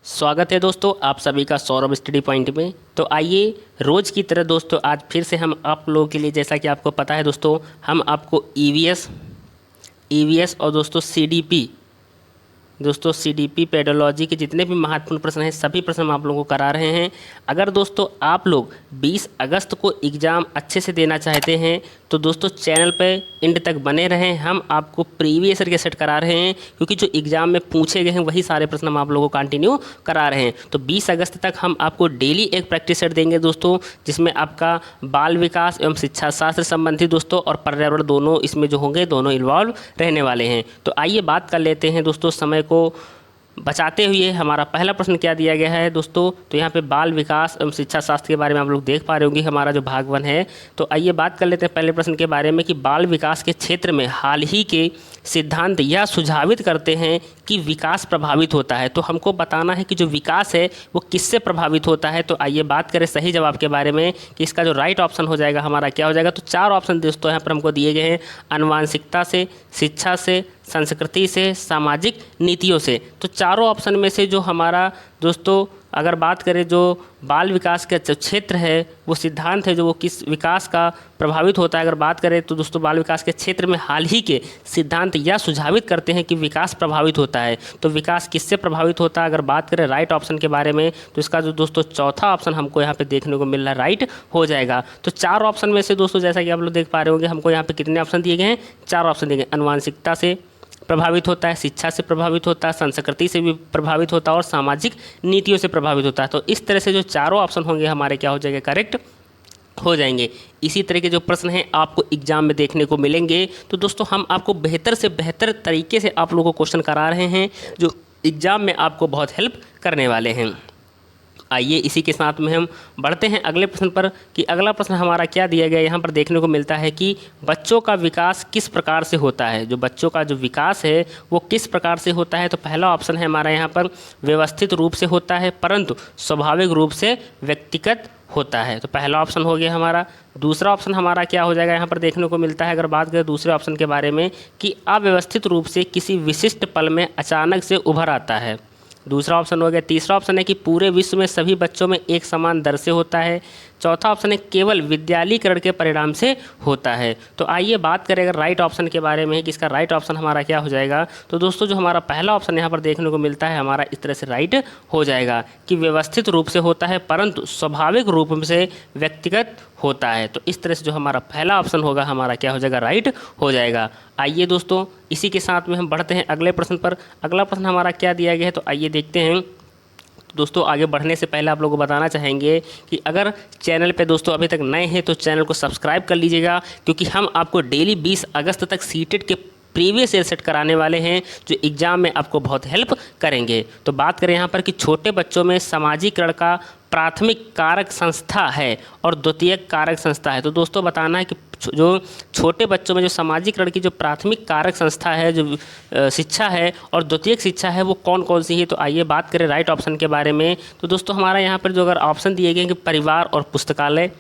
स्वागत है दोस्तों आप सभी का सौरभ स्टडी पॉइंट में। तो आइए रोज़ की तरह दोस्तों आज फिर से हम आप लोगों के लिए, जैसा कि आपको पता है दोस्तों, हम आपको ईवीएस और दोस्तों सीडीपी पेडोलॉजी के जितने भी महत्वपूर्ण प्रश्न हैं सभी प्रश्न हम आप लोगों को करा रहे हैं। अगर दोस्तों आप लोग 20 अगस्त को एग्ज़ाम अच्छे से देना चाहते हैं तो दोस्तों चैनल पे एंड तक बने रहें। हम आपको प्रीवियस ईयर के सेट करा रहे हैं क्योंकि जो एग्ज़ाम में पूछे गए हैं वही सारे प्रश्न हम आप लोगों को कंटिन्यू करा रहे हैं। तो 20 अगस्त तक हम आपको डेली एक प्रैक्टिस सेट देंगे दोस्तों, जिसमें आपका बाल विकास एवं शिक्षा शास्त्र संबंधी दोस्तों और पर्यावरण दोनों इसमें जो होंगे दोनों इन्वॉल्व रहने वाले हैं। तो आइए बात कर लेते हैं दोस्तों समय को बचाते हुए। हमारा पहला प्रश्न क्या दिया गया है दोस्तों, तो यहाँ पे बाल विकास एवं शिक्षा शास्त्र के बारे में आप लोग देख पा रहे होंगे हमारा जो भाग 1 है। तो आइए बात कर लेते हैं पहले प्रश्न के बारे में कि बाल विकास के क्षेत्र में हाल ही के सिद्धांत यह सुझावित करते हैं कि विकास प्रभावित होता है। तो हमको बताना है कि जो विकास है वो किससे प्रभावित होता है। तो आइए बात करें सही जवाब के बारे में कि इसका जो राइट ऑप्शन हो जाएगा हमारा क्या हो जाएगा। तो 4 ऑप्शन दोस्तों यहाँ पर हमको दिए गए हैं, आनुवांशिकता से, शिक्षा से, संस्कृति से, सामाजिक नीतियों से। तो चारों ऑप्शन में से जो हमारा दोस्तों अगर बात करें जो बाल विकास का जो क्षेत्र है वो सिद्धांत है जो वो किस विकास का प्रभावित होता है, अगर बात करें तो दोस्तों बाल विकास के क्षेत्र में हाल ही के सिद्धांत यह सुझावित करते हैं कि विकास प्रभावित होता है। तो विकास किससे प्रभावित होता है, अगर बात करें राइट ऑप्शन के बारे में तो इसका जो दोस्तों चौथा ऑप्शन हमको यहाँ पे देखने को मिल रहा है राइट हो जाएगा। तो 4 ऑप्शन में से दोस्तों जैसा कि आप लोग देख पा रहे होंगे हमको यहाँ पे कितने ऑप्शन दिए गए हैं, 4 ऑप्शन दिए गए। आनुवांशिकता से प्रभावित होता है, शिक्षा से प्रभावित होता है, संस्कृति से भी प्रभावित होता है और सामाजिक नीतियों से प्रभावित होता है। तो इस तरह से जो चारों ऑप्शन होंगे हमारे क्या हो जाएंगे, करेक्ट हो जाएंगे। इसी तरह के जो प्रश्न हैं आपको एग्जाम में देखने को मिलेंगे। तो दोस्तों हम आपको बेहतर से बेहतर तरीके से आप लोगों को क्वेश्चन करा रहे हैं जो एग्जाम में आपको बहुत हेल्प करने वाले हैं। आइए इसी के साथ में हम बढ़ते हैं अगले प्रश्न पर कि अगला प्रश्न हमारा क्या दिया गया। यहाँ पर देखने को मिलता है कि बच्चों का विकास किस प्रकार से होता है। जो बच्चों का जो विकास है वो किस प्रकार से होता है। तो पहला ऑप्शन है हमारा यहाँ पर व्यवस्थित रूप से होता है परंतु स्वाभाविक रूप से व्यक्तिगत होता है। तो पहला ऑप्शन हो गया हमारा। दूसरा ऑप्शन हमारा क्या हो जाएगा यहाँ पर देखने को मिलता है, अगर बात करें दूसरे ऑप्शन के बारे में कि अव्यवस्थित रूप से किसी विशिष्ट पल में अचानक से उभर आता है। दूसरा ऑप्शन हो गया। तीसरा ऑप्शन है कि पूरे विश्व में सभी बच्चों में एक समान दर से होता है। चौथा ऑप्शन है केवल विद्यालयीकरण के परिणाम से होता है। तो आइए बात करें अगर राइट ऑप्शन के बारे में कि इसका राइट ऑप्शन हमारा क्या हो जाएगा। तो दोस्तों जो हमारा पहला ऑप्शन यहाँ पर देखने को मिलता है हमारा इस तरह से राइट हो जाएगा कि व्यवस्थित रूप से होता है परंतु स्वाभाविक रूप से व्यक्तिगत होता है। तो इस तरह से जो हमारा पहला ऑप्शन होगा हमारा क्या हो जाएगा, राइट हो जाएगा। आइए दोस्तों इसी के साथ में हम बढ़ते हैं अगले प्रश्न पर। अगला प्रश्न हमारा क्या दिया गया है तो आइए देखते हैं। दोस्तों आगे बढ़ने से पहले आप लोगों को बताना चाहेंगे कि अगर चैनल पे दोस्तों अभी तक नए हैं तो चैनल को सब्सक्राइब कर लीजिएगा क्योंकि हम आपको डेली 20 अगस्त तक सीटेट के प्रीवियस ईयर सेट कराने वाले हैं जो एग्ज़ाम में आपको बहुत हेल्प करेंगे। तो बात करें यहाँ पर कि छोटे बच्चों में समाजीकरण का प्राथमिक कारक संस्था है और द्वितीयक कारक संस्था है। तो दोस्तों बताना है कि जो छोटे बच्चों में जो समाजीकरण की जो प्राथमिक कारक संस्था है, जो शिक्षा है और द्वितीयक शिक्षा है वो कौन कौन सी है। तो आइए बात करें राइट ऑप्शन के बारे में। तो दोस्तों हमारा यहाँ पर जो अगर ऑप्शन दिए गए हैं कि परिवार और पुस्तकालय,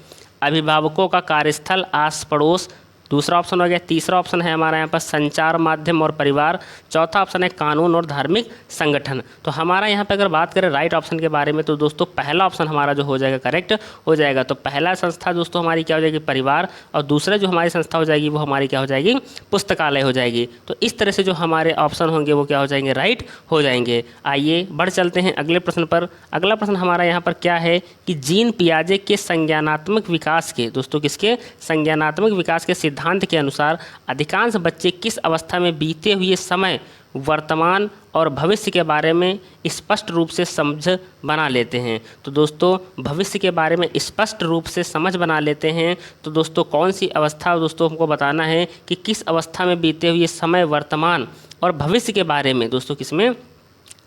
अभिभावकों का कार्यस्थल, आस पड़ोस, दूसरा ऑप्शन हो गया। तीसरा ऑप्शन है हमारा यहाँ पर संचार माध्यम और परिवार। चौथा ऑप्शन है कानून और धार्मिक संगठन। तो हमारा यहाँ पे अगर बात करें राइट ऑप्शन के बारे में तो दोस्तों पहला ऑप्शन हमारा जो हो जाएगा करेक्ट हो जाएगा। तो पहला संस्था दोस्तों हमारी क्या हो जाएगी, परिवार, और दूसरा जो हमारी संस्था हो जाएगी वो हमारी क्या हो जाएगी, पुस्तकालय हो जाएगी। तो इस तरह से जो हमारे ऑप्शन होंगे वो क्या हो जाएंगे, राइट हो जाएंगे। आइए बढ़ चलते हैं अगले प्रश्न पर। अगला प्रश्न हमारा यहाँ पर क्या है कि जीन पियाजे के संज्ञानात्मक विकास के दोस्तों किसके संज्ञानात्मक विकास के सिद्धांत के अनुसार अधिकांश बच्चे किस अवस्था में बीते हुए समय, वर्तमान और भविष्य के बारे में स्पष्ट रूप से समझ बना लेते हैं। तो दोस्तों भविष्य के बारे में स्पष्ट रूप से समझ बना लेते हैं। तो दोस्तों कौन सी अवस्था दोस्तों हमको बताना है कि किस अवस्था में बीते हुए समय, वर्तमान और भविष्य के बारे में दोस्तों किसमें,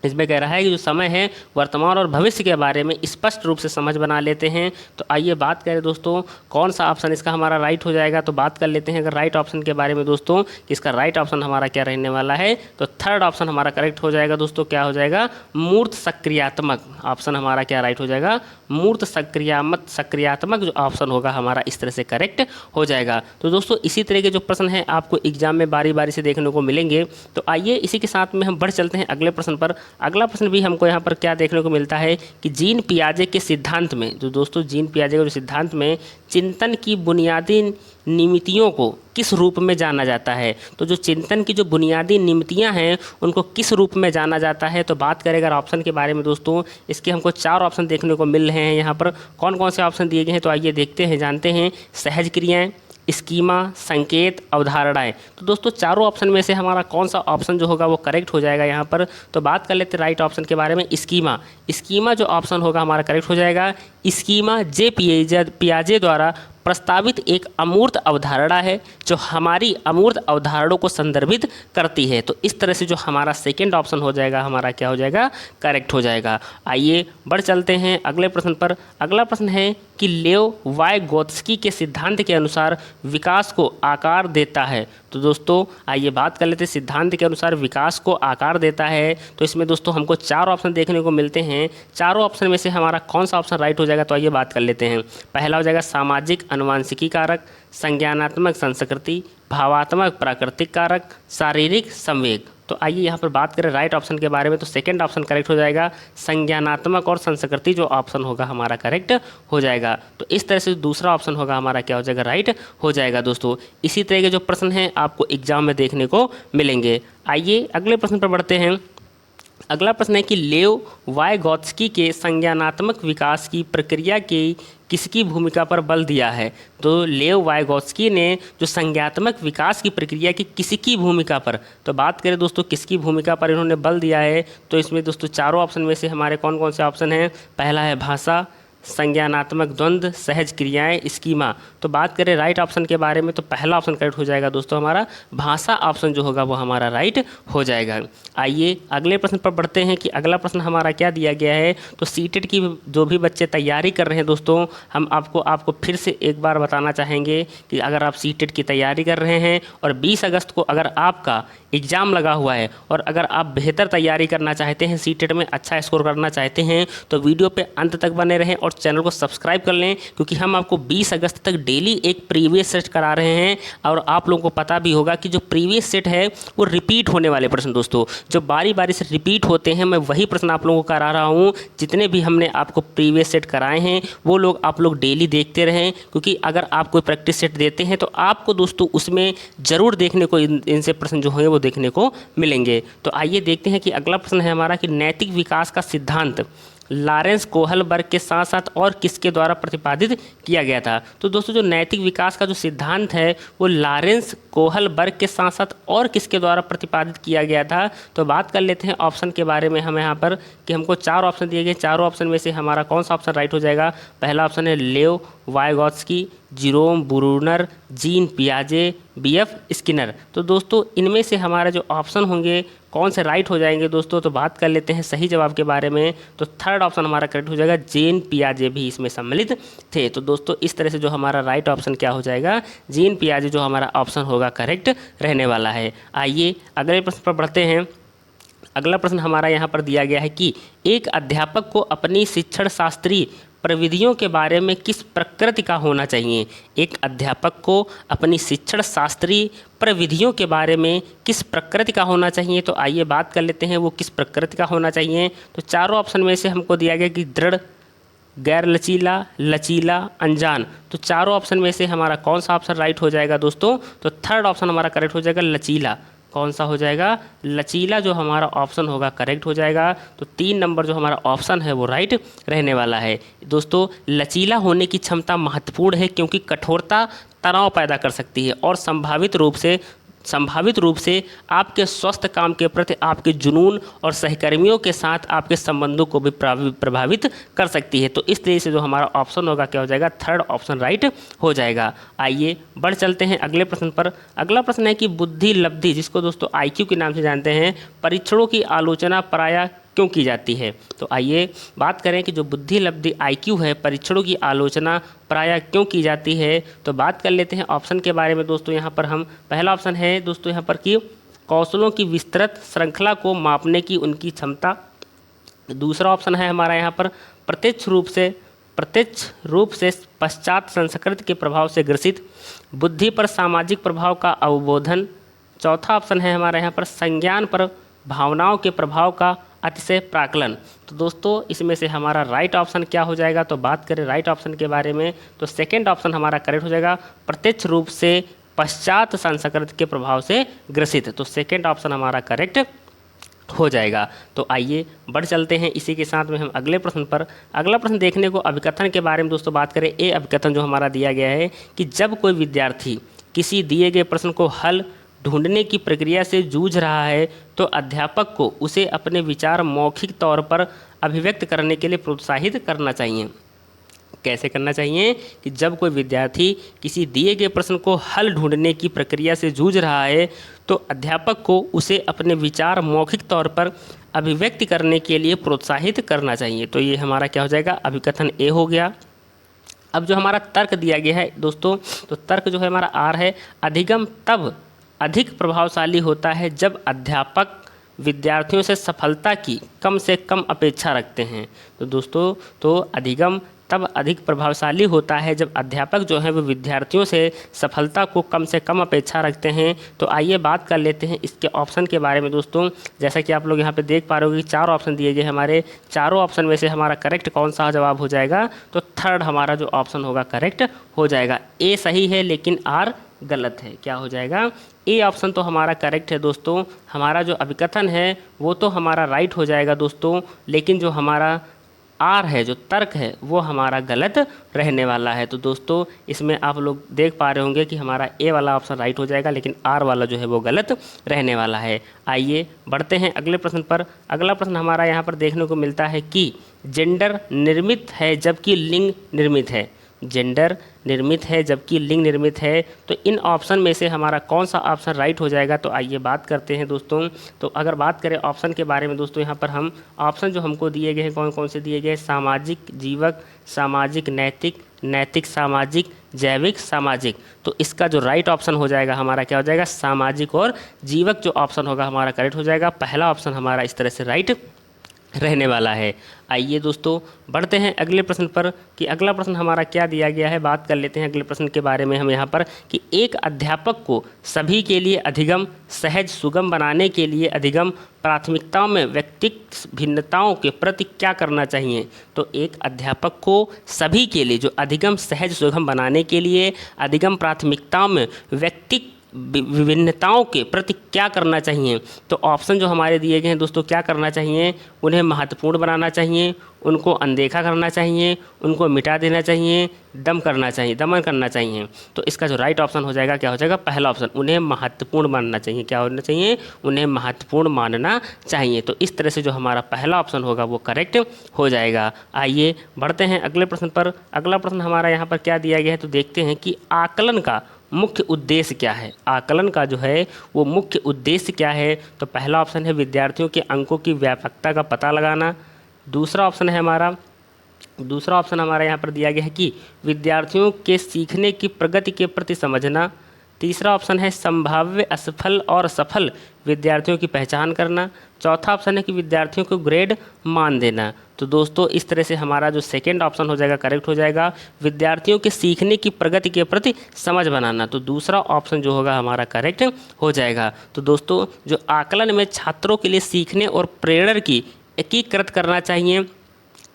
इसमें कह रहा है कि जो समय है वर्तमान और भविष्य के बारे में स्पष्ट रूप से समझ बना लेते हैं। तो आइए बात करें दोस्तों कौन सा ऑप्शन इसका हमारा राइट हो जाएगा। तो बात कर लेते हैं अगर राइट ऑप्शन के बारे में दोस्तों कि इसका राइट ऑप्शन हमारा क्या रहने वाला है। तो थर्ड ऑप्शन हमारा करेक्ट हो जाएगा दोस्तों, क्या हो जाएगा, मूर्त सक्रियात्मक। ऑप्शन हमारा क्या राइट हो जाएगा, मूर्त सक्रियात्मक जो ऑप्शन होगा हमारा इस तरह से करेक्ट हो जाएगा। तो दोस्तों इसी तरह के जो प्रश्न हैं आपको एग्जाम में बारी बारी से देखने को मिलेंगे। तो आइए इसी के साथ में हम बढ़ चलते हैं अगले प्रश्न पर। अगला प्रश्न भी हमको यहाँ पर क्या देखने को मिलता है कि जीन पियाजे के सिद्धांत में, जो दोस्तों जीन पियाजे के जो सिद्धांत में चिंतन की बुनियादी नीतियों को किस रूप में जाना जाता है। तो जो चिंतन की जो बुनियादी नीतियाँ हैं उनको किस रूप में जाना जाता है। तो बात करें अगर ऑप्शन के बारे में दोस्तों, इसके हमको 4 ऑप्शन देखने को मिल रहे हैं। यहाँ पर कौन कौन से ऑप्शन दिए गए हैं तो आइए देखते हैं, जानते हैं। सहज क्रियाएँ, स्कीमा, संकेत, अवधारणाएं। तो दोस्तों चारों ऑप्शन में से हमारा कौन सा ऑप्शन जो होगा वो करेक्ट हो जाएगा यहाँ पर। तो बात कर लेते हैं राइट ऑप्शन के बारे में। स्कीमा, स्कीमा जो ऑप्शन होगा हमारा करेक्ट हो जाएगा। स्कीमा जे पियाजे द्वारा प्रस्तावित एक अमूर्त अवधारणा है जो हमारी अमूर्त अवधारणाओं को संदर्भित करती है। तो इस तरह से जो हमारा सेकंड ऑप्शन हो जाएगा हमारा क्या हो जाएगा, करेक्ट हो जाएगा। आइए बढ़ चलते हैं अगले प्रश्न पर। अगला प्रश्न है कि लेव वाइगोत्स्की के सिद्धांत के अनुसार विकास को आकार देता है। तो दोस्तों आइए बात कर लेते हैं, सिद्धांत के अनुसार विकास को आकार देता है। तो इसमें दोस्तों हमको 4 ऑप्शन देखने को मिलते हैं। चारों ऑप्शन में से हमारा कौन सा ऑप्शन राइट हो जाएगा तो आइए बात कर लेते हैं। पहला हो जाएगा सामाजिक अनुवांशिकी कारक, संज्ञानात्मक संस्कृति, भावात्मक प्राकृतिक कारक, शारीरिक संवेग। तो आइए यहाँ पर बात करें राइट ऑप्शन के बारे में। तो सेकंड ऑप्शन करेक्ट हो जाएगा, संज्ञानात्मक और संस्कृति जो ऑप्शन होगा हमारा करेक्ट हो जाएगा। तो इस तरह से दूसरा ऑप्शन होगा हमारा क्या हो जाएगा, राइट हो जाएगा। दोस्तों इसी तरह के जो प्रश्न हैं आपको एग्जाम में देखने को मिलेंगे। आइए अगले प्रश्न पर बढ़ते हैं। अगला प्रश्न है कि लेव वाइगोत्स्की के संज्ञानात्मक विकास की प्रक्रिया की किसकी भूमिका पर बल दिया है। तो लेव वाइगोत्स्की ने जो संज्ञानात्मक विकास की प्रक्रिया की किसकी भूमिका पर, तो बात करें दोस्तों किसकी भूमिका पर इन्होंने बल दिया है। तो इसमें दोस्तों चारों ऑप्शन में से हमारे कौन कौन से ऑप्शन हैं। पहला है भाषा, संज्ञानात्मक द्वंद्व, सहज क्रियाएं, स्कीमा। तो बात करें राइट ऑप्शन के बारे में तो पहला ऑप्शन करेक्ट हो जाएगा दोस्तों, हमारा भाषा ऑप्शन जो होगा वो हमारा राइट हो जाएगा। आइए अगले प्रश्न पर बढ़ते हैं कि अगला प्रश्न हमारा क्या दिया गया है। तो सीटेट की जो भी बच्चे तैयारी कर रहे हैं दोस्तों, हम आपको फिर से एक बार बताना चाहेंगे कि अगर आप सीटेट की तैयारी कर रहे हैं और 20 अगस्त को अगर आपका एग्ज़ाम लगा हुआ है और अगर आप बेहतर तैयारी करना चाहते हैं, सीटेट में अच्छा स्कोर करना चाहते हैं, तो वीडियो पे अंत तक बने रहें और चैनल को सब्सक्राइब कर लें, क्योंकि हम आपको 20 अगस्त तक डेली एक प्रीवियस सेट करा रहे हैं। और आप लोगों को पता भी होगा कि जो प्रीवियस सेट है वो रिपीट होने वाले प्रश्न दोस्तों, जो बारी बारी से रिपीट होते हैं, मैं वही प्रश्न आप लोगों को करा रहा हूँ। जितने भी हमने आपको प्रीवियस सेट कराए हैं वो आप लोग डेली देखते रहें, क्योंकि अगर आप कोई प्रैक्टिस सेट देते हैं तो आपको दोस्तों उसमें ज़रूर देखने को इनसे प्रश्न जो होंगे वो देखने को मिलेंगे। तो आइए देखते हैं कि अगला प्रश्न है हमारा कि नैतिक विकास का सिद्धांत लॉरेंस कोहलबर्ग के साथ साथ और किसके द्वारा प्रतिपादित किया गया था। तो दोस्तों जो नैतिक विकास का जो सिद्धांत है वो लॉरेंस कोहलबर्ग के साथ साथ और किसके द्वारा प्रतिपादित किया गया था। तो बात कर लेते हैं ऑप्शन के बारे में हम यहाँ पर कि हमको 4 ऑप्शन दिए गए। चारों ऑप्शन में से हमारा कौन सा ऑप्शन राइट हो जाएगा। पहला ऑप्शन है Lev Vygotsky, Jerome Bruner, Jean पियाजे, BF स्किनर। तो दोस्तों इनमें से हमारा जो ऑप्शन होंगे कौन से राइट हो जाएंगे दोस्तों। तो बात कर लेते हैं सही जवाब के बारे में। तो थर्ड ऑप्शन हमारा करेक्ट हो जाएगा, जीन पियाजे भी इसमें सम्मिलित थे। तो दोस्तों इस तरह से जो हमारा राइट ऑप्शन क्या हो जाएगा, जीन पियाजे जो हमारा ऑप्शन होगा करेक्ट रहने वाला है। आइए अगले प्रश्न पर बढ़ते हैं। अगला प्रश्न हमारा यहाँ पर दिया गया है कि एक अध्यापक को अपनी शिक्षण शास्त्रीय प्रविधियों के बारे में किस प्रकृति का होना चाहिए। एक अध्यापक को अपनी शिक्षण शास्त्रीय प्रविधियों के बारे में किस प्रकृति का होना चाहिए। तो आइए बात कर लेते हैं वो किस प्रकृति का होना चाहिए। तो चारों ऑप्शन में से हमको दिया गया कि दृढ़, गैर लचीला, लचीला, अनजान। तो चारों ऑप्शन में से हमारा कौन सा ऑप्शन राइट हो जाएगा दोस्तों। तो थर्ड ऑप्शन हमारा करेक्ट हो जाएगा, लचीला। कौन सा हो जाएगा, लचीला जो हमारा ऑप्शन होगा करेक्ट हो जाएगा। तो 3 नंबर जो हमारा ऑप्शन है वो राइट रहने वाला है। दोस्तों लचीला होने की क्षमता महत्वपूर्ण है, क्योंकि कठोरता तनाव पैदा कर सकती है और संभावित रूप से आपके स्वस्थ काम के प्रति आपके जुनून और सहकर्मियों के साथ आपके संबंधों को भी प्रभावित कर सकती है। तो इस तरह से जो हमारा ऑप्शन होगा क्या हो जाएगा, थर्ड ऑप्शन राइट हो जाएगा। आइए बढ़ चलते हैं अगले प्रश्न पर। अगला प्रश्न है कि बुद्धि लब्धि, जिसको दोस्तों IQ के नाम से जानते हैं, परीक्षणों की आलोचना प्रायः क्यों की जाती है। तो आइए बात करें कि जो बुद्धि लब्धि IQ है, परीक्षणों की आलोचना प्रायः क्यों की जाती है। तो बात कर लेते हैं ऑप्शन के बारे में दोस्तों। यहाँ पर हम पहला ऑप्शन है दोस्तों यहाँ पर कि कौशलों की विस्तृत श्रृंखला को मापने की उनकी क्षमता। दूसरा ऑप्शन है हमारा यहाँ पर प्रत्यक्ष रूप से पश्चात संस्कृति के प्रभाव से ग्रसित, बुद्धि पर सामाजिक प्रभाव का अवबोधन। चौथा ऑप्शन है हमारा यहाँ पर संज्ञान पर भावनाओं के प्रभाव का अतिशय प्राकलन। तो दोस्तों इसमें से हमारा राइट ऑप्शन क्या हो जाएगा, तो बात करें राइट ऑप्शन के बारे में तो सेकंड ऑप्शन हमारा करेक्ट हो जाएगा, प्रत्यक्ष रूप से पश्चात संस्कृत के प्रभाव से ग्रसित। तो सेकंड ऑप्शन हमारा करेक्ट हो जाएगा। तो आइए बढ़ चलते हैं इसी के साथ में हम अगले प्रश्न पर। अगला प्रश्न देखने को अभिकथन के बारे में दोस्तों बात करें। ये अभिकथन जो हमारा दिया गया है कि जब कोई विद्यार्थी किसी दिए गए प्रश्न को हल ढूंढने की प्रक्रिया से जूझ रहा है तो अध्यापक को उसे अपने विचार मौखिक तौर पर अभिव्यक्त करने के लिए प्रोत्साहित करना चाहिए। कैसे करना चाहिए कि जब कोई विद्यार्थी किसी दिए गए प्रश्न को हल ढूंढने की प्रक्रिया से जूझ रहा है तो अध्यापक को उसे अपने विचार मौखिक तौर पर अभिव्यक्त करने के लिए प्रोत्साहित करना चाहिए। तो ये हमारा क्या हो जाएगा, अभिकथन ए हो गया। अब जो हमारा तर्क दिया गया है दोस्तों, तो तर्क जो है हमारा आर है, अधिगम तब अधिक प्रभावशाली होता है जब अध्यापक विद्यार्थियों से सफलता की कम से कम अपेक्षा रखते हैं। तो दोस्तों तो अधिगम तब अधिक प्रभावशाली होता है जब अध्यापक जो हैं वो विद्यार्थियों से सफलता को कम से कम अपेक्षा रखते हैं। तो आइए बात कर लेते हैं इसके ऑप्शन के बारे में दोस्तों। जैसा कि आप लोग यहाँ पे देख पा रहे हो कि 4 ऑप्शन दिए गए हमारे, चारों ऑप्शन में से हमारा करेक्ट कौन सा जवाब हो जाएगा, तो थर्ड हमारा जो ऑप्शन होगा करेक्ट हो जाएगा। ए सही है लेकिन आर गलत है। क्या हो जाएगा, ए ऑप्शन तो हमारा करेक्ट है दोस्तों। हमारा जो अभिकथन है वो तो हमारा राइट हो जाएगा दोस्तों, लेकिन जो हमारा आर है, जो तर्क है, वो हमारा गलत रहने वाला है। तो दोस्तों इसमें आप लोग देख पा रहे होंगे कि हमारा ए वाला ऑप्शन राइट हो जाएगा लेकिन आर वाला जो है वो गलत रहने वाला है। आइए बढ़ते हैं अगले प्रश्न पर। अगला प्रश्न हमारा यहाँ पर देखने को मिलता है कि जेंडर निर्मित है जबकि लिंग निर्मित है। जेंडर निर्मित है जबकि लिंग निर्मित है, तो इन ऑप्शन में से हमारा कौन सा ऑप्शन राइट हो जाएगा। तो आइए बात करते हैं दोस्तों। तो अगर बात करें ऑप्शन के बारे में दोस्तों, यहाँ पर हम ऑप्शन जो हमको दिए गए हैं कौन कौन से दिए गए, सामाजिक जीवक, सामाजिक नैतिक, नैतिक सामाजिक, जैविक सामाजिक। तो इसका जो राइट ऑप्शन हो जाएगा हमारा क्या हो जाएगा, सामाजिक और जीवक जो ऑप्शन होगा हमारा करेक्ट हो जाएगा। पहला ऑप्शन हमारा इस तरह से राइट रहने वाला है। आइए दोस्तों बढ़ते हैं अगले प्रश्न पर कि अगला प्रश्न हमारा क्या दिया गया है। बात कर लेते हैं अगले प्रश्न के बारे में हम यहाँ पर कि एक अध्यापक को सभी के लिए अधिगम सहज सुगम बनाने के लिए अधिगम प्राथमिकताओं में व्यक्तिगत भिन्नताओं के प्रति क्या करना चाहिए। तो एक अध्यापक को सभी के लिए जो अधिगम सहज सुगम बनाने के लिए अधिगम प्राथमिकताओं में व्यक्तिगत विभिन्नताओं के प्रति क्या करना चाहिए। तो ऑप्शन जो हमारे दिए गए हैं दोस्तों, क्या करना चाहिए, उन्हें महत्वपूर्ण बनाना चाहिए, उनको अनदेखा करना चाहिए, उनको मिटा देना चाहिए, दमन करना चाहिए। तो इसका जो राइट ऑप्शन हो जाएगा क्या हो जाएगा, पहला ऑप्शन, उन्हें महत्वपूर्ण मानना चाहिए। क्या होना चाहिए, उन्हें महत्वपूर्ण मानना चाहिए। तो इस तरह से जो हमारा पहला ऑप्शन होगा वो करेक्ट हो जाएगा। आइए बढ़ते हैं अगले प्रश्न पर। अगला प्रश्न हमारा यहाँ पर क्या दिया गया है, तो देखते हैं कि आकलन का मुख्य उद्देश्य क्या है। आकलन का जो है वो मुख्य उद्देश्य क्या है। तो पहला ऑप्शन है विद्यार्थियों के अंकों की व्यापकता का पता लगाना। दूसरा ऑप्शन हमारा यहाँ पर दिया गया है कि विद्यार्थियों के सीखने की प्रगति के प्रति समझना। तीसरा ऑप्शन है संभाव्य असफल और सफल विद्यार्थियों की पहचान करना। चौथा ऑप्शन है कि विद्यार्थियों को ग्रेड मान देना। तो दोस्तों इस तरह से हमारा जो सेकंड ऑप्शन हो जाएगा करेक्ट हो जाएगा, विद्यार्थियों के सीखने की प्रगति के प्रति समझ बनाना। तो दूसरा ऑप्शन जो होगा हमारा करेक्ट हो जाएगा। तो दोस्तों जो आकलन में छात्रों के लिए सीखने और प्रेरणा की एकीकृत करना चाहिए,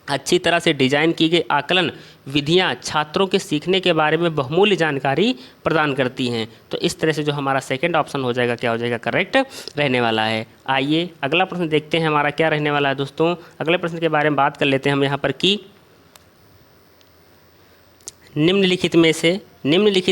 अच्छी तरह से डिजाइन की गई आकलन विधियां छात्रों के सीखने के बारे में बहुमूल्य जानकारी प्रदान करती हैं। तो इस तरह से जो हमारा सेकंड ऑप्शन हो जाएगा क्या हो जाएगा, करेक्ट रहने वाला है। आइए अगला प्रश्न देखते हैं हमारा क्या रहने वाला है दोस्तों। अगले प्रश्न के बारे में बात कर लेते हैं हम यहाँ पर कि निम्नलिखित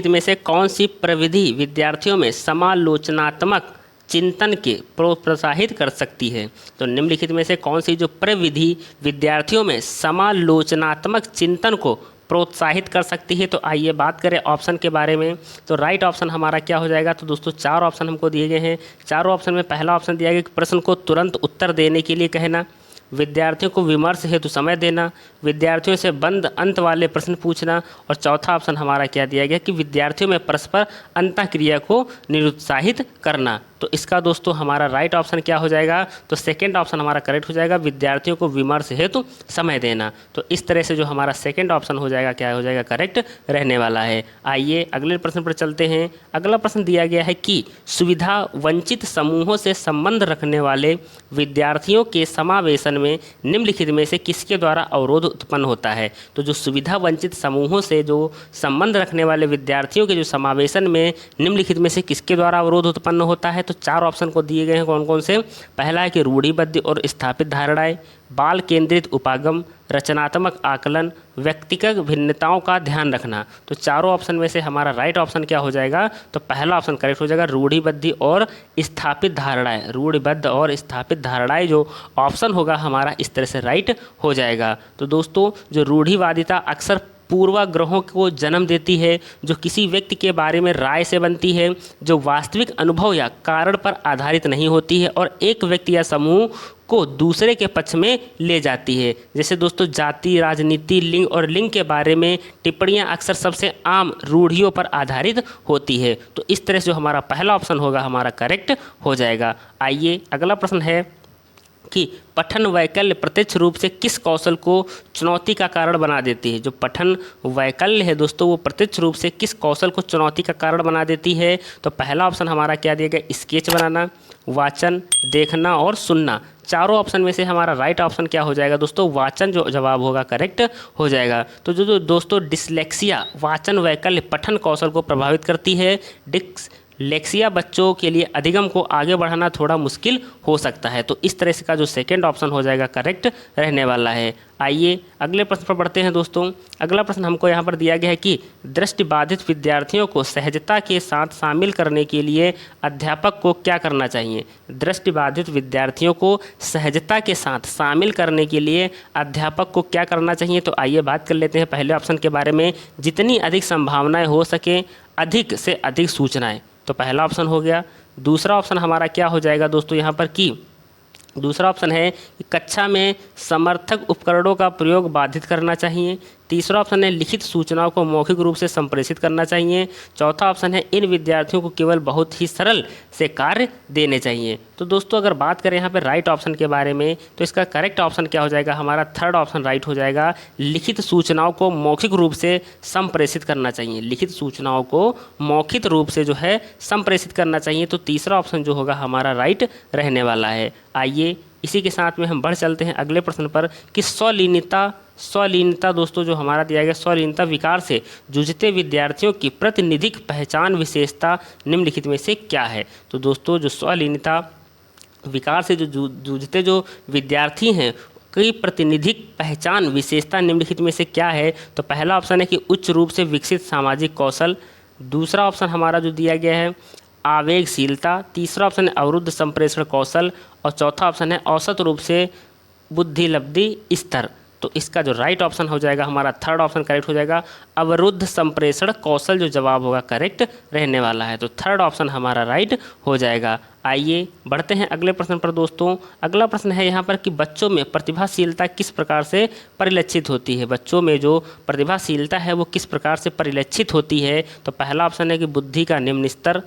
में से कौन सी प्रविधि विद्यार्थियों में समालोचनात्मक चिंतन के प्रोत्साहित कर सकती है। तो निम्नलिखित में से कौन सी जो प्रविधि विद्यार्थियों में समालोचनात्मक चिंतन को प्रोत्साहित कर सकती है। तो आइए बात करें ऑप्शन के बारे में। तो राइट ऑप्शन हमारा क्या हो जाएगा, तो दोस्तों 4 ऑप्शन हमको दिए गए हैं। चारों ऑप्शन में पहला ऑप्शन दिया गया कि प्रश्न को तुरंत उत्तर देने के लिए कहना, विद्यार्थियों को विमर्श हेतु समय देना, विद्यार्थियों से बंद अंत वाले प्रश्न पूछना, और चौथा ऑप्शन हमारा क्या दिया गया कि विद्यार्थियों में परस्पर अंतःक्रिया को निरुत्साहित करना। तो इसका दोस्तों हमारा राइट ऑप्शन क्या हो जाएगा, तो सेकेंड ऑप्शन हमारा करेक्ट हो जाएगा, विद्यार्थियों को विमर्श हेतु समय देना। तो इस तरह से जो हमारा सेकेंड ऑप्शन हो जाएगा क्या हो जाएगा, करेक्ट रहने वाला है। आइए अगले प्रश्न पर चलते हैं। अगला प्रश्न दिया गया है कि सुविधा वंचित समूहों से संबंध रखने वाले विद्यार्थियों के समावेशन में निम्नलिखित में से किसके द्वारा अवरोध उत्पन्न होता है। तो जो सुविधा वंचित समूहों से जो संबंध रखने वाले विद्यार्थियों के जो समावेशन में निम्नलिखित में से किसके द्वारा अवरोध उत्पन्न होता है। तो चार ऑप्शन को दिए गए हैं, कौन कौन से। पहला है कि रूढ़िबद्ध और स्थापित धारणाएं, बाल केंद्रित उपागम, रचनात्मक आकलन, व्यक्तिगत भिन्नताओं का ध्यान रखना। तो चारों ऑप्शन में से हमारा राइट ऑप्शन क्या हो जाएगा, तो पहला ऑप्शन करेक्ट हो जाएगा, रूढ़िबद्ध और स्थापित धारणाएं। रूढ़िबद्ध और स्थापित धारणाएं जो ऑप्शन होगा हमारा इस तरह से राइट हो जाएगा। तो दोस्तों जो रूढ़िवादिता अक्सर पूर्वाग्रहों को जन्म देती है, जो किसी व्यक्ति के बारे में राय से बनती है, जो वास्तविक अनुभव या कारण पर आधारित नहीं होती है और एक व्यक्ति या समूह को दूसरे के पक्ष में ले जाती है। जैसे दोस्तों जाति, राजनीति, लिंग और लिंग के बारे में टिप्पणियां अक्सर सबसे आम रूढ़ियों पर आधारित होती है। तो इस तरह से हमारा पहला ऑप्शन होगा हमारा करेक्ट हो जाएगा। आइए अगला प्रश्न है कि पठन वैकल्य प्रत्यक्ष रूप से किस कौशल को चुनौती का कारण बना देती है। जो पठन वैकल्य है दोस्तों वो प्रत्यक्ष रूप से किस कौशल को चुनौती का कारण बना देती है। तो पहला ऑप्शन हमारा क्या दिया गया, स्केच बनाना, वाचन, देखना और सुनना। चारों ऑप्शन में से हमारा राइट ऑप्शन क्या हो जाएगा दोस्तों, वाचन जो जवाब होगा करेक्ट हो जाएगा। तो जो दोस्तों डिसलेक्सिया वाचन वैकल्य पठन कौशल को प्रभावित करती है। डिसलेक्सिया बच्चों के लिए अधिगम को आगे बढ़ाना थोड़ा मुश्किल हो सकता है। तो इस तरह से का जो सेकंड ऑप्शन हो जाएगा करेक्ट रहने वाला है। आइए अगले प्रश्न पर बढ़ते हैं दोस्तों। अगला प्रश्न हमको यहाँ पर दिया गया है कि दृष्टिबाधित विद्यार्थियों को सहजता के साथ शामिल करने के लिए अध्यापक को क्या करना चाहिए। दृष्टिबाधित विद्यार्थियों को सहजता के साथ शामिल करने के लिए अध्यापक को क्या करना चाहिए। तो आइए बात कर लेते हैं पहले ऑप्शन के बारे में, जितनी अधिक संभावनाएं हो सके अधिक से अधिक सूचनाएं। तो पहला ऑप्शन हो गया। दूसरा ऑप्शन हमारा क्या हो जाएगा दोस्तों यहाँ पर कि दूसरा ऑप्शन है कि कक्षा में समर्थक उपकरणों का प्रयोग बाधित करना चाहिए। तीसरा ऑप्शन है लिखित सूचनाओं को मौखिक रूप से संप्रेषित करना चाहिए। चौथा ऑप्शन है इन विद्यार्थियों को केवल बहुत ही सरल से कार्य देने चाहिए। तो दोस्तों अगर बात करें यहाँ पे राइट ऑप्शन के बारे में तो इसका करेक्ट ऑप्शन क्या हो जाएगा, हमारा थर्ड ऑप्शन राइट हो जाएगा। लिखित सूचनाओं को मौखिक रूप से संप्रेषित करना चाहिए। लिखित सूचनाओं को मौखिक रूप से जो है संप्रेषित करना चाहिए। तो तीसरा ऑप्शन जो होगा हमारा राइट रहने वाला है। आइए इसी के साथ में हम बढ़ चलते हैं अगले प्रश्न पर कि स्वलीनता दोस्तों जो हमारा दिया गया स्वलीनता विकार से जूझते विद्यार्थियों की प्रतिनिधिक पहचान विशेषता निम्नलिखित में से क्या है। तो दोस्तों जो स्वलीनता विकार से जो जूझते जो विद्यार्थी हैं की प्रतिनिधिक पहचान विशेषता निम्नलिखित में से क्या है। तो पहला ऑप्शन है कि उच्च रूप से विकसित सामाजिक कौशल। दूसरा ऑप्शन हमारा जो दिया गया है आवेगशीलता। तीसरा ऑप्शन है अवरुद्ध संप्रेषण कौशल और चौथा ऑप्शन है औसत रूप से बुद्धिलब्धि स्तर। तो इसका जो राइट ऑप्शन हो जाएगा हमारा थर्ड ऑप्शन करेक्ट हो जाएगा, अवरुद्ध संप्रेषण कौशल जो जवाब होगा करेक्ट रहने वाला है। तो थर्ड ऑप्शन हमारा राइट हो जाएगा। आइए बढ़ते हैं अगले प्रश्न पर दोस्तों। अगला प्रश्न है यहाँ पर कि बच्चों में प्रतिभाशीलता किस प्रकार से परिलक्षित होती है। बच्चों में जो प्रतिभाशीलता है वो किस प्रकार से परिलक्षित होती है। तो पहला ऑप्शन है कि बुद्धि का निम्न स्तर।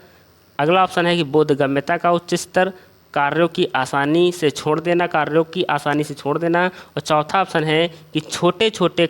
अगला ऑप्शन है कि बोधगम्यता का उच्च स्तर, कार्यों की आसानी से छोड़ देना, कार्यों की आसानी से छोड़ देना और चौथा ऑप्शन है कि छोटे छोटे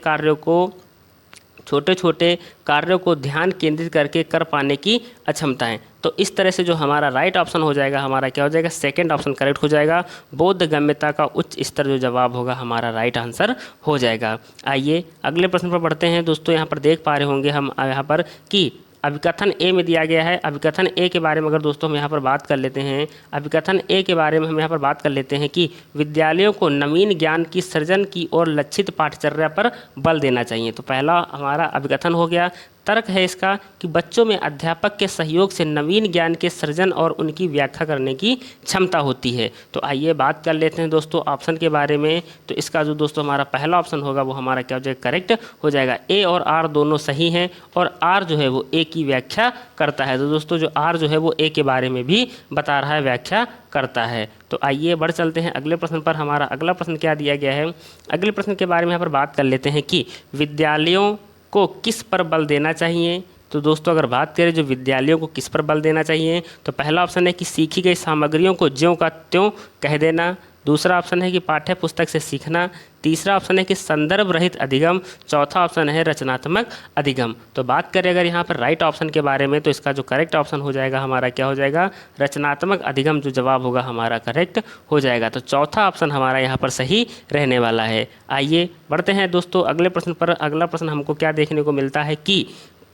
कार्यों को ध्यान केंद्रित करके कर पाने की अक्षमताएं। तो इस तरह से जो हमारा राइट ऑप्शन हो जाएगा हमारा क्या हो जाएगा, सेकंड ऑप्शन करेक्ट हो जाएगा। बोधगम्यता का उच्च स्तर जो जवाब होगा हमारा राइट आंसर हो जाएगा। आइए अगले प्रश्न पर बढ़ते हैं दोस्तों। यहाँ पर देख पा रहे होंगे हम यहाँ पर कि अभिकथन ए में दिया गया है। अभिकथन ए के बारे में अगर दोस्तों हम यहाँ पर बात कर लेते हैं, अभिकथन ए के बारे में हम यहाँ पर बात कर लेते हैं कि विद्यालयों को नवीन ज्ञान की सृजन की और लक्षित पाठचर्या पर बल देना चाहिए। तो पहला हमारा अभिकथन हो गया। तर्क है इसका कि बच्चों में अध्यापक के सहयोग से नवीन ज्ञान के सृजन और उनकी व्याख्या करने की क्षमता होती है। तो आइए बात कर लेते हैं दोस्तों ऑप्शन के बारे में। तो इसका जो दोस्तों हमारा पहला ऑप्शन होगा वो हमारा क्या हो जाएगा, करेक्ट हो जाएगा। ए और आर दोनों सही हैं और आर जो है वो ए की व्याख्या करता है। तो दोस्तों जो आर जो है वो ए के बारे में भी बता रहा है, व्याख्या करता है। तो आइए बढ़ चलते हैं अगले प्रश्न पर। हमारा अगला प्रश्न क्या दिया गया है, अगले प्रश्न के बारे में यहाँ पर बात कर लेते हैं कि विद्यालयों को किस पर बल देना चाहिए। तो दोस्तों अगर बात करें जो विद्यालयों को किस पर बल देना चाहिए, तो पहला ऑप्शन है कि सीखी गई सामग्रियों को ज्यों का त्यों कह देना। दूसरा ऑप्शन है कि पाठ्य पुस्तक से सीखना। तीसरा ऑप्शन है कि संदर्भ रहित अधिगम। चौथा ऑप्शन है रचनात्मक अधिगम। तो बात करें अगर यहाँ पर राइट ऑप्शन के बारे में, तो इसका जो करेक्ट ऑप्शन हो जाएगा हमारा क्या हो जाएगा, रचनात्मक अधिगम जो जवाब होगा हमारा करेक्ट हो जाएगा। तो चौथा ऑप्शन हमारा यहाँ पर सही रहने वाला है। आइए बढ़ते हैं दोस्तों अगले प्रश्न पर। अगला प्रश्न हमको क्या देखने को मिलता है कि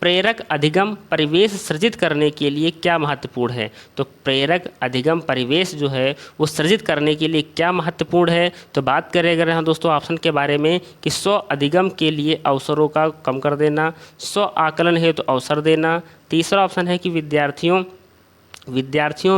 प्रेरक अधिगम परिवेश सृजित करने के लिए क्या महत्वपूर्ण है। तो प्रेरक अधिगम परिवेश जो है वो सृजित करने के लिए क्या महत्वपूर्ण है, तो बात करें अगर हम दोस्तों ऑप्शन के बारे में कि स्व अधिगम के लिए अवसरों का कम कर देना, स्व आकलन हेतु तो अवसर देना। तीसरा ऑप्शन है कि विद्यार्थियों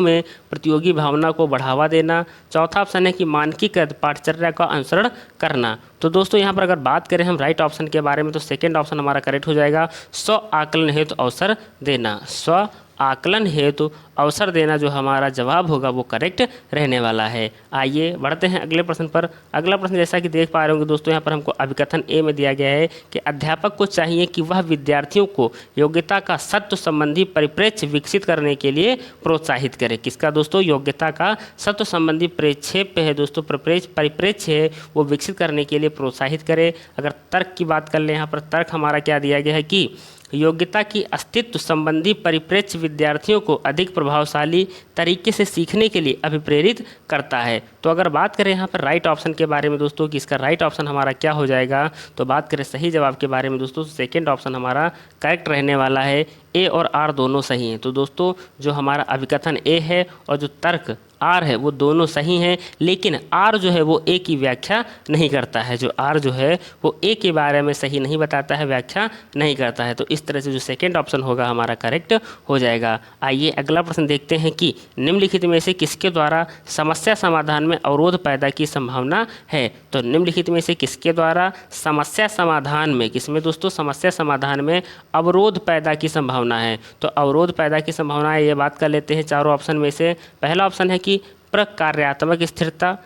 में प्रतियोगी भावना को बढ़ावा देना। चौथा ऑप्शन है कि मानकीकृत पाठचर्या का अनुसरण करना। तो दोस्तों यहाँ पर अगर बात करें हम राइट ऑप्शन के बारे में, तो सेकंड ऑप्शन हमारा करेक्ट हो जाएगा, स्व आकलन हेतु अवसर देना। स्व आकलन हेतु अवसर देना जो हमारा जवाब होगा वो करेक्ट रहने वाला है। आइए बढ़ते हैं अगले प्रश्न पर। अगला प्रश्न जैसा कि देख पा रहे होंगे दोस्तों, यहाँ पर हमको अभिकथन ए में दिया गया है कि अध्यापक को चाहिए कि वह विद्यार्थियों को योग्यता का सत्व संबंधी परिप्रेक्ष्य विकसित करने के लिए प्रोत्साहित करे। किसका दोस्तों, योग्यता का सत्व संबंधी प्रेक्षेप है दोस्तों, परिप्रेक्ष्य है वो विकसित करने के लिए प्रोत्साहित करे। अगर तर्क की बात कर लें, यहाँ पर तर्क हमारा क्या दिया गया है कि योग्यता की अस्तित्व संबंधी परिप्रेक्ष्य विद्यार्थियों को अधिक प्रभावशाली तरीके से सीखने के लिए अभिप्रेरित करता है। तो अगर बात करें यहाँ पर राइट ऑप्शन के बारे में दोस्तों कि इसका राइट ऑप्शन हमारा क्या हो जाएगा, तो बात करें सही जवाब के बारे में दोस्तों, सेकंड ऑप्शन हमारा करेक्ट रहने वाला है। ए और आर दोनों सही हैं। तो दोस्तों जो हमारा अभिकथन ए है और जो तर्क आर है वो दोनों सही हैं, लेकिन आर जो है वो ए की व्याख्या नहीं करता है। जो आर जो है वो ए के बारे में सही नहीं बताता है, व्याख्या नहीं करता है। तो इस तरह से जो सेकंड ऑप्शन होगा हमारा करेक्ट हो जाएगा। आइए अगला प्रश्न देखते हैं कि निम्नलिखित में से किसके द्वारा समस्या समाधान में अवरोध पैदा की संभावना है। तो निम्नलिखित में से किसके द्वारा समस्या समाधान में, किसमें दोस्तों, समस्या समाधान में अवरोध पैदा की संभावना है। तो अवरोध पैदा की संभावना है, ये बात कर लेते हैं चारों ऑप्शन में से। पहला ऑप्शन है कि प्रकार्यात्मक स्थिरता।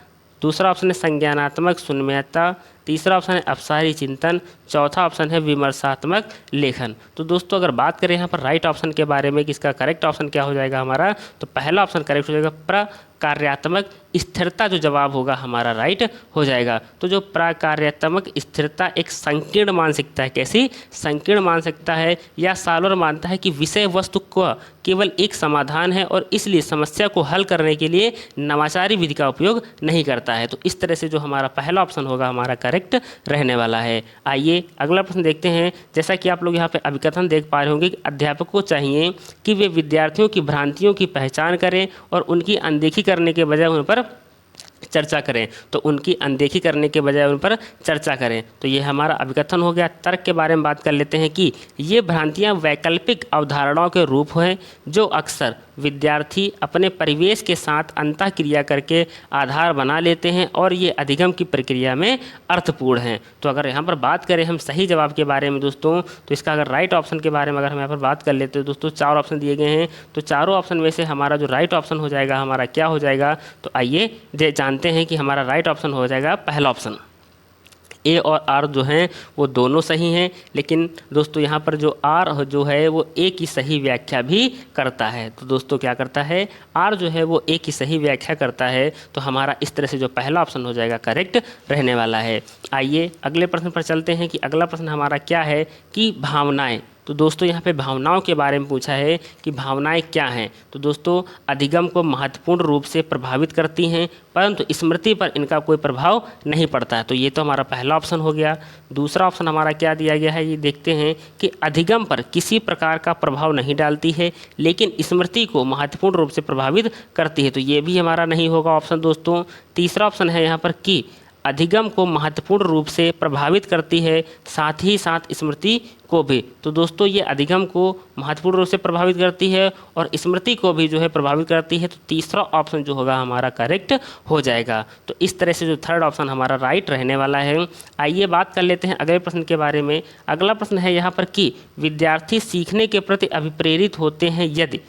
दूसरा ऑप्शन है संज्ञानात्मक शून्यता। तीसरा ऑप्शन है अपसारी चिंतन। चौथा ऑप्शन है विमर्शात्मक लेखन। तो दोस्तों अगर बात करें यहाँ पर राइट ऑप्शन के बारे में कि इसका करेक्ट ऑप्शन क्या हो जाएगा हमारा, तो पहला ऑप्शन करेक्ट हो जाएगा, प्रकार्यात्मक स्थिरता जो जवाब होगा हमारा राइट हो जाएगा। तो जो प्रकार्यात्मक स्थिरता एक संकीर्ण मानसिकता है। कैसी संकीर्ण मानसिकता है, या सालोर मानता है कि विषय वस्तु का केवल एक समाधान है और इसलिए समस्या को हल करने के लिए नवाचारी विधि का उपयोग नहीं करता है। तो इस तरह से जो हमारा पहला ऑप्शन होगा हमारा करेक्ट रहने वाला है। आइए अगला प्रश्न देखते हैं। जैसा कि आप लोग यहाँ पे अभिकथन देख पा रहे होंगे कि अध्यापक को चाहिए कि वे विद्यार्थियों की भ्रांतियों की पहचान करें और उनकी अनदेखी करने के बजाय उन पर चर्चा करें। तो उनकी अनदेखी करने के बजाय उन पर चर्चा करें। तो ये हमारा अभिकथन हो गया। तर्क के बारे में बात कर लेते हैं कि ये भ्रांतियाँ वैकल्पिक अवधारणाओं के रूप हैं जो अक्सर विद्यार्थी अपने परिवेश के साथ अंतःक्रिया करके आधार बना लेते हैं और ये अधिगम की प्रक्रिया में अर्थपूर्ण हैं। तो अगर यहाँ पर बात करें हम सही जवाब के बारे में दोस्तों, तो इसका अगर राइट ऑप्शन के बारे में अगर हम यहाँ पर बात कर लेते हैं दोस्तों, चार ऑप्शन दिए गए हैं। तो चारों ऑप्शन में से हमारा जो राइट ऑप्शन हो जाएगा हमारा क्या हो जाएगा, तो आइए जानते हैं कि हमारा राइट ऑप्शन हो जाएगा पहला ऑप्शन। ए और आर जो हैं वो दोनों सही हैं, लेकिन दोस्तों यहाँ पर जो आर जो है वो ए की सही व्याख्या भी करता है। तो दोस्तों क्या करता है, आर जो है वो ए की सही व्याख्या करता है। तो हमारा इस तरह से जो पहला ऑप्शन हो जाएगा करेक्ट रहने वाला है। आइए अगले प्रश्न पर चलते हैं कि अगला प्रश्न हमारा क्या है कि भावनाएं। तो दोस्तों यहाँ पे भावनाओं के बारे में पूछा है कि भावनाएं क्या हैं। तो दोस्तों अधिगम को महत्वपूर्ण रूप से प्रभावित करती हैं, परंतु स्मृति पर इनका कोई प्रभाव नहीं पड़ता है। तो ये तो हमारा पहला ऑप्शन हो गया। दूसरा ऑप्शन हमारा क्या दिया गया है, ये देखते हैं कि अधिगम पर किसी प्रकार का प्रभाव नहीं डालती है लेकिन स्मृति को महत्वपूर्ण रूप से प्रभावित करती है। तो ये भी हमारा नहीं होगा ऑप्शन दोस्तों। तीसरा ऑप्शन है यहाँ पर कि अधिगम को महत्वपूर्ण रूप से प्रभावित करती है, साथ ही साथ स्मृति को भी। तो दोस्तों ये अधिगम को महत्वपूर्ण रूप से प्रभावित करती है और स्मृति को भी जो है प्रभावित करती है। तो तीसरा ऑप्शन जो होगा हमारा करेक्ट हो जाएगा। तो इस तरह से जो थर्ड ऑप्शन हमारा राइट रहने वाला है। आइए बात कर लेते हैं अगले प्रश्न के बारे में। अगला प्रश्न है यहाँ पर कि विद्यार्थी सीखने के प्रति अभिप्रेरित होते हैं यदि।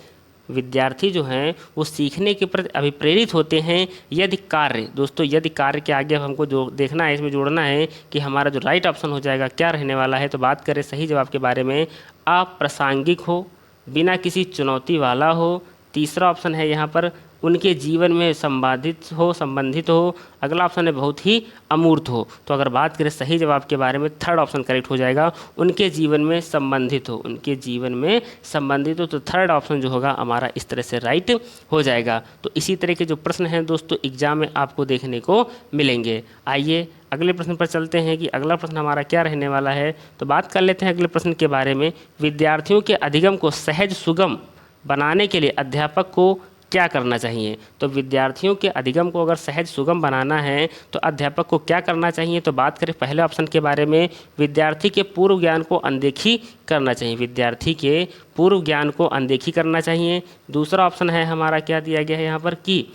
विद्यार्थी जो हैं वो सीखने के प्रति अभिप्रेरित होते हैं यदि कार्य, दोस्तों यदि कार्य के आगे अब हमको जो देखना है, इसमें जोड़ना है कि हमारा जो राइट ऑप्शन हो जाएगा क्या रहने वाला है। तो बात करें सही जवाब के बारे में, अप्रासंगिक हो, बिना किसी चुनौती वाला हो। तीसरा ऑप्शन है यहाँ पर उनके जीवन में संबंधित हो। अगला ऑप्शन है बहुत ही अमूर्त हो। तो अगर बात करें सही जवाब के बारे में, थर्ड ऑप्शन करेक्ट हो जाएगा, उनके जीवन में संबंधित हो, उनके जीवन में संबंधित हो। तो थर्ड ऑप्शन जो होगा हमारा इस तरह से राइट हो जाएगा। तो इसी तरह के जो प्रश्न हैं दोस्तों एग्जाम में आपको देखने को मिलेंगे। आइए अगले प्रश्न पर चलते हैं कि अगला प्रश्न हमारा क्या रहने वाला है। तो बात कर लेते हैं अगले प्रश्न के बारे में, विद्यार्थियों के अधिगम को सहज सुगम बनाने के लिए अध्यापक को क्या करना चाहिए। तो विद्यार्थियों के अधिगम को अगर सहज सुगम बनाना है तो अध्यापक को क्या करना चाहिए। तो बात करें पहले ऑप्शन के बारे में, विद्यार्थी के पूर्व ज्ञान को अनदेखी करना चाहिए, विद्यार्थी के पूर्व ज्ञान को अनदेखी करना चाहिए। दूसरा ऑप्शन है हमारा क्या दिया गया है यहाँ पर कि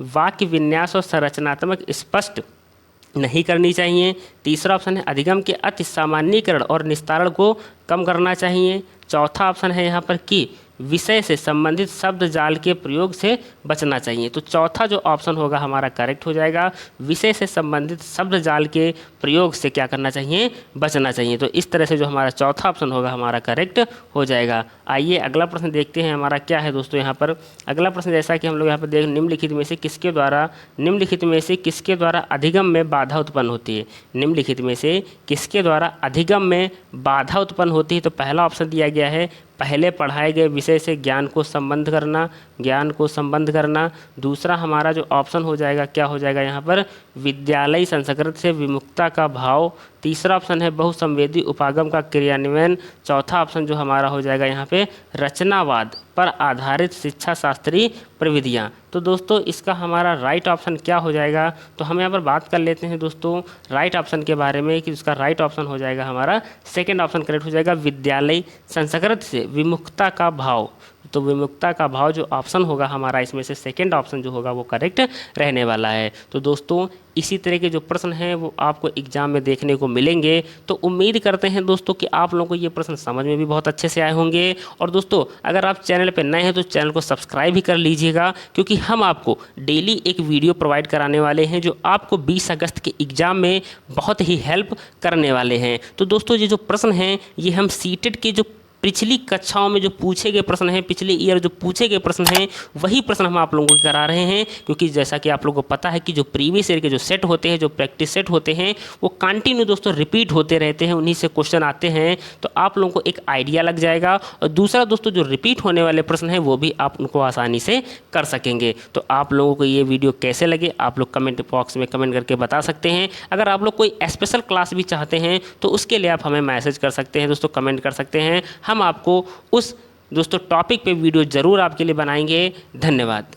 वाक्य विन्यास और संरचनात्मक स्पष्ट नहीं करनी चाहिए। तीसरा ऑप्शन है अधिगम के अति सामान्यीकरण और निस्तारण को कम करना चाहिए। चौथा ऑप्शन है यहाँ पर कि विषय से संबंधित शब्द जाल के प्रयोग से बचना चाहिए। तो चौथा जो ऑप्शन होगा हमारा करेक्ट हो जाएगा, विषय से संबंधित शब्द जाल के प्रयोग से क्या करना चाहिए, बचना चाहिए। तो इस तरह से जो हमारा चौथा ऑप्शन होगा हमारा करेक्ट हो जाएगा। आइए अगला प्रश्न देखते हैं हमारा क्या है दोस्तों यहाँ पर। अगला प्रश्न जैसा कि हम लोग यहाँ पर देख, निम्नलिखित में से किसके द्वारा अधिगम में बाधा उत्पन्न होती है। निम्नलिखित में से किसके द्वारा अधिगम में बाधा उत्पन्न होती है। तो पहला ऑप्शन दिया गया है पहले पढ़ाए गए विषय से ज्ञान को संबंध करना। दूसरा हमारा जो ऑप्शन हो जाएगा क्या हो जाएगा यहाँ पर, विद्यालय संस्कृत से विमुखता का भाव। तीसरा ऑप्शन है बहुसंवेदी उपागम का क्रियान्वयन। चौथा ऑप्शन जो हमारा हो जाएगा यहाँ पे रचनावाद पर आधारित शिक्षा शास्त्रीय प्रविधियाँ। तो दोस्तों इसका हमारा राइट ऑप्शन क्या हो जाएगा। तो हम यहाँ पर बात कर लेते हैं दोस्तों राइट ऑप्शन के बारे में कि उसका राइट ऑप्शन हो जाएगा हमारा सेकंड ऑप्शन करेक्ट हो जाएगा, विद्यालय संस्कृत से विमुखता का भाव। तो विमुखता का भाव जो ऑप्शन होगा हमारा इसमें से सेकंड ऑप्शन जो होगा वो करेक्ट रहने वाला है। तो दोस्तों इसी तरह के जो प्रश्न हैं वो आपको एग्जाम में देखने को मिलेंगे। तो उम्मीद करते हैं दोस्तों कि आप लोगों को ये प्रश्न समझ में भी बहुत अच्छे से आए होंगे। और दोस्तों अगर आप चैनल पर नए हैं तो चैनल को सब्सक्राइब भी कर लीजिएगा, क्योंकि हम आपको डेली एक वीडियो प्रोवाइड कराने वाले हैं जो आपको 20 अगस्त के एग्ज़ाम में बहुत ही हेल्प करने वाले हैं। तो दोस्तों ये जो प्रश्न हैं ये हम सीटेट के जो पिछली कक्षाओं में जो पूछे गए प्रश्न हैं, पिछले ईयर जो पूछे गए प्रश्न हैं वही प्रश्न हम आप लोगों को करा रहे हैं। क्योंकि जैसा कि आप लोगों को पता है कि जो प्रीवियस ईयर के जो सेट होते हैं, जो प्रैक्टिस सेट होते हैं वो कंटिन्यू दोस्तों रिपीट होते रहते हैं, उन्हीं से क्वेश्चन आते हैं। तो आप लोगों को एक आइडिया लग जाएगा। और दूसरा दोस्तों जो रिपीट होने वाले प्रश्न हैं वो भी आप उनको आसानी से कर सकेंगे। तो आप लोगों को ये वीडियो कैसे लगे आप लोग कमेंट बॉक्स में कमेंट करके बता सकते हैं। अगर आप लोग कोई स्पेशल क्लास भी चाहते हैं तो उसके लिए आप हमें मैसेज कर सकते हैं दोस्तों, कमेंट कर सकते हैं। हम आपको उस दोस्तों टॉपिक पे वीडियो ज़रूर आपके लिए बनाएंगे। धन्यवाद।